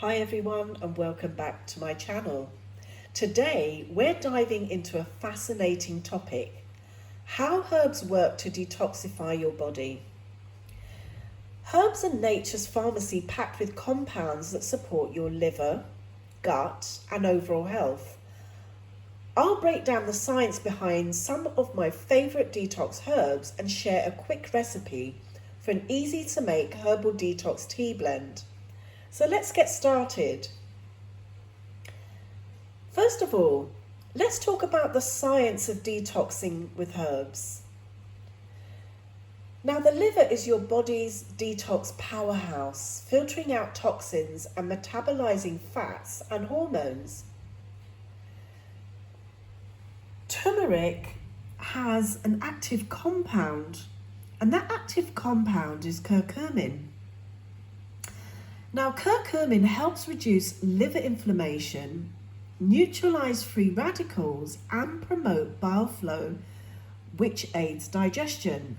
Hi everyone and welcome back to my channel. Today we're diving into a fascinating topic: how herbs work to detoxify your body. Herbs are nature's pharmacy packed with compounds that support your liver, gut and overall health. I'll break down the science behind some of my favourite detox herbs and share a quick recipe for an easy to make herbal detox tea blend. So let's get started. First of all, let's talk about the science of detoxing with herbs. Now, the liver is your body's detox powerhouse, filtering out toxins and metabolizing fats and hormones. Turmeric has an active compound, and that active compound is curcumin. Now, curcumin helps reduce liver inflammation, neutralize free radicals, and promote bile flow, which aids digestion.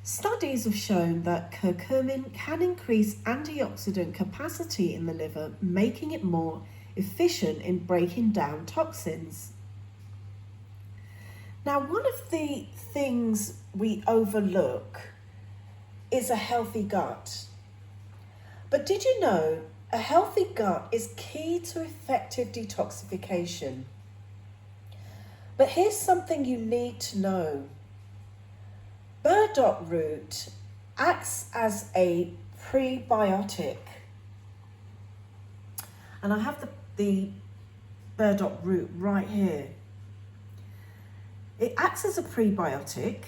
Studies have shown that curcumin can increase antioxidant capacity in the liver, making it more efficient in breaking down toxins. Now, one of the things we overlook is a healthy gut. But did you know a healthy gut is key to effective detoxification? But here's something you need to know. Burdock root acts as a prebiotic. And I have the burdock root right here. It acts as a prebiotic,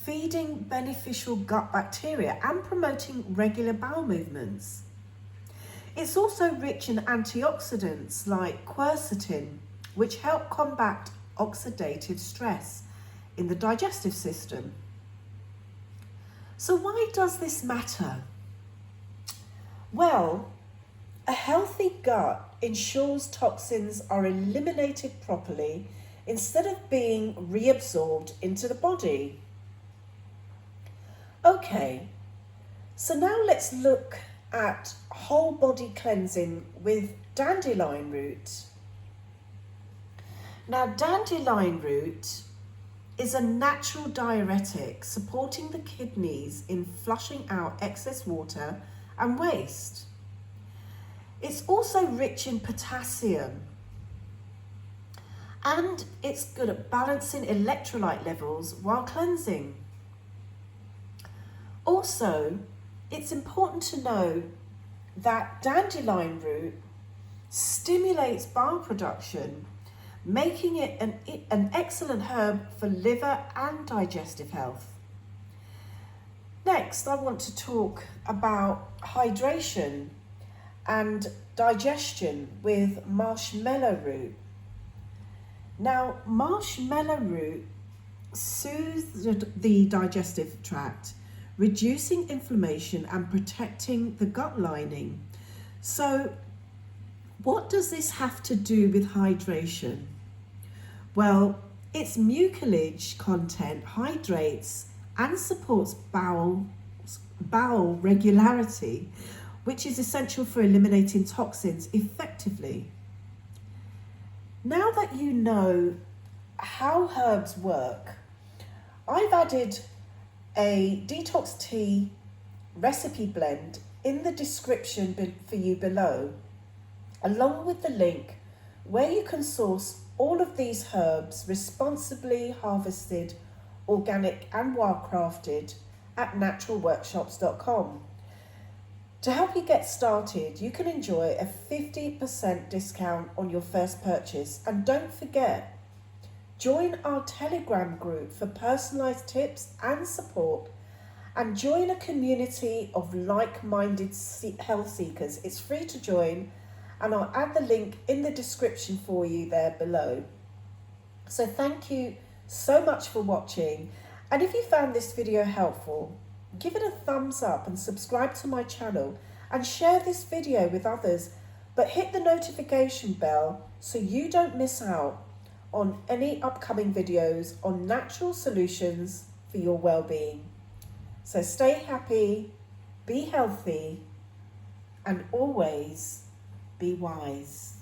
feeding beneficial gut bacteria and promoting regular bowel movements. It's also rich in antioxidants like quercetin, which help combat oxidative stress in the digestive system. So why does this matter? Well, a healthy gut ensures toxins are eliminated properly instead of being reabsorbed into the body. Okay, so now let's look at whole body cleansing with dandelion root. Now, dandelion root is a natural diuretic supporting the kidneys in flushing out excess water and waste. It's also rich in potassium, and it's good at balancing electrolyte levels while cleansing. Also, it's important to know that dandelion root stimulates bile production, making it an excellent herb for liver and digestive health. Next, I want to talk about hydration and digestion with marshmallow root. Now, marshmallow root soothes the digestive tract, reducing inflammation and protecting the gut lining. So, what does this have to do with hydration? Well, its mucilage content hydrates and supports bowel regularity, which is essential for eliminating toxins effectively. Now that you know how herbs work, I've added a detox tea recipe blend in the description for you below, along with the link where you can source all of these herbs responsibly harvested, organic and wildcrafted at naturalworkshops.com. To help you get started, you can enjoy a 50% discount on your first purchase, and don't forget, join our Telegram group for personalised tips and support, and join a community of like-minded health seekers. It's free to join, and I'll add the link in the description for you there below. So thank you so much for watching, and if you found this video helpful, give it a thumbs up and subscribe to my channel and share this video with others, but hit the notification bell so you don't miss out on any upcoming videos on natural solutions for your well-being. So stay happy, be healthy, and always be wise.